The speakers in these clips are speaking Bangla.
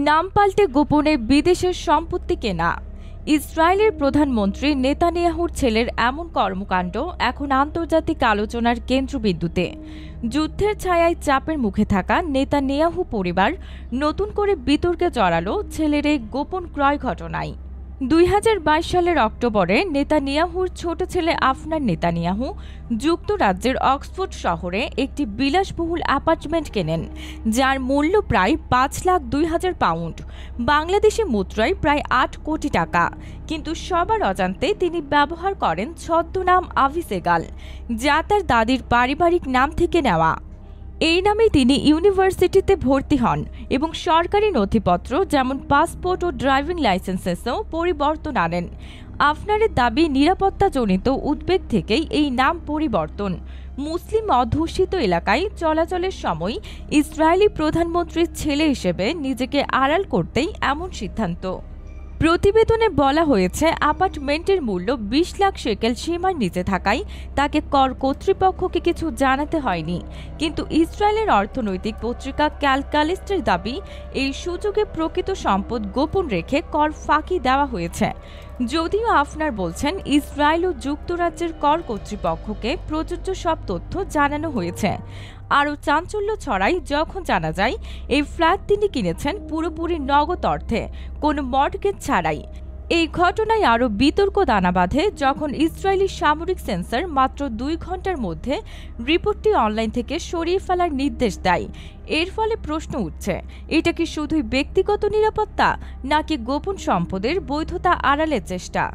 নাম পাল্টে গোপনে বিদেশের সম্পত্তি কেনা। ইসরায়েলের প্রধানমন্ত্রী নেতানিয়াহুর ছেলের এমন কর্মকাণ্ড এখন আন্তর্জাতিক আলোচনার কেন্দ্রবিন্দুতে। যুদ্ধের ছায়ায় চাপের মুখে থাকা নেতানিয়াহু পরিবার নতুন করে বিতর্কে জড়ালো ছেলের এই গোপন ক্রয় ঘটনায়। ২০২২ সালের অক্টোবরে নেতানিয়াহুর ছোট ছেলে আফনান নেতানিয়াহু যুক্তরাজ্যের অক্সফোর্ড শহরে একটি বিলাসবহুল অ্যাপার্টমেন্ট কেনেন, যার মূল্য প্রায় ৫,২,০০০ পাউন্ড, বাংলাদেশি মুদ্রায় প্রায় ৮ কোটি টাকা। কিন্তু সবার অজান্তে তিনি ব্যবহার করেন ছদ্মনাম আভি সেগাল, যা তার দাদির পারিবারিক নাম থেকে নেওয়া। এই নামে তিনি ইউনিভার্সিটিতে ভর্তি হন এবং সরকারি নথিপত্র যেমন পাসপোর্ট ও ড্রাইভিং লাইসেন্সেসেও পরিবর্তন আনেন। আফনানের দাবি, নিরাপত্তাজনিত উদ্বেগ থেকেই এই নাম পরিবর্তন। মুসলিম অধ্যুষিত এলাকায় চলাচলের সময় ইসরায়েলি প্রধানমন্ত্রীর ছেলে হিসেবে নিজেকে আড়াল করতেই এমন সিদ্ধান্ত। প্রতিবেদনে বলা হয়েছে, অ্যাপার্টমেন্টের মূল্য ২০ লাখ শেকেল সীমার নিচে থাকায় তাকে কর কর্তৃপক্ষকে কিছু জানাতে হয়নি। কিন্তু ইসরায়েলের অর্থনৈতিক পত্রিকা ক্যালকালিস্টের দাবি, এই সুযোগে প্রকৃত সম্পদ গোপন রেখে কর ফাঁকি দেওয়া হয়েছে। যদিও আফনার বলছেন, ইসরায়েল ও যুক্তরাজ্যের কর কর্তৃপক্ষকে প্রযোজ্য সব তথ্য জানানো হয়েছে। আরও চাঞ্চল্য ছড়ায় যখন জানা যায় এই ফ্ল্যাট তিনি কিনেছেন পুরোপুরি নগদ অর্থে, কোনো মর্টগেজ ছাড়াই। এই ঘটনায় আরও বিতর্ক দানা বাঁধে যখন ইসরায়েলি সামরিক সেন্সর মাত্র ২ ঘন্টার মধ্যে রিপোর্টটি অনলাইন থেকে সরিয়ে ফেলার নির্দেশ দেয়। এর ফলে প্রশ্ন উঠছে, এটা কি শুধুই ব্যক্তিগত নিরাপত্তা, নাকি গোপন সম্পদের বৈধতা আড়ালের চেষ্টা?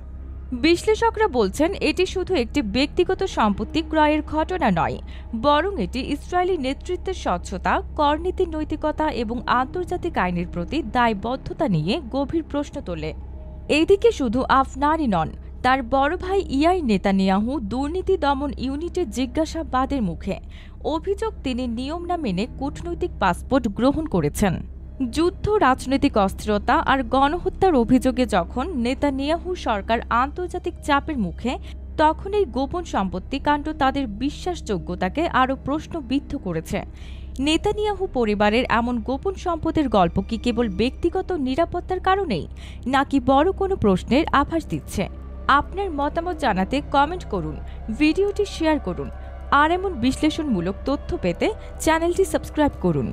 বিশ্লেষকরা বলছেন, এটি শুধু একটি ব্যক্তিগত সম্পত্তি ক্রয়ের ঘটনা নয়, বরং এটি ইসরায়েলি নেতৃত্বের স্বচ্ছতা, করনীতির নৈতিকতা এবং আন্তর্জাতিক আইনের প্রতি দায়বদ্ধতা নিয়ে গভীর প্রশ্ন তোলে। এইদিকে শুধু আফনানই নন, তার বড় ভাই ইয়াইর নেতানিয়াহু দুর্নীতি দমন ইউনিটের জিজ্ঞাসাবাদের মুখে। অভিযোগ, তিনি নিয়ম না মেনে কূটনৈতিক পাসপোর্ট গ্রহণ করেছেন। যুদ্ধ, রাজনৈতিক অস্থিরতা আর গণহত্যার অভিযোগে যখন নেতানিয়াহু সরকার আন্তর্জাতিক চাপের মুখে, তখন এই গোপন সম্পত্তি কাণ্ড তাদের বিশ্বাসযোগ্যতাকে আরও প্রশ্নবিদ্ধ করেছে। নেতানিয়াহু পরিবারের এমন গোপন সম্পদের গল্প কি কেবল ব্যক্তিগত নিরাপত্তার কারণেই, নাকি বড় কোনো প্রশ্নের আভাস দিচ্ছে? আপনার মতামত জানাতে কমেন্ট করুন, ভিডিওটি শেয়ার করুন, আর এমন বিশ্লেষণমূলক তথ্য পেতে চ্যানেলটি সাবস্ক্রাইব করুন।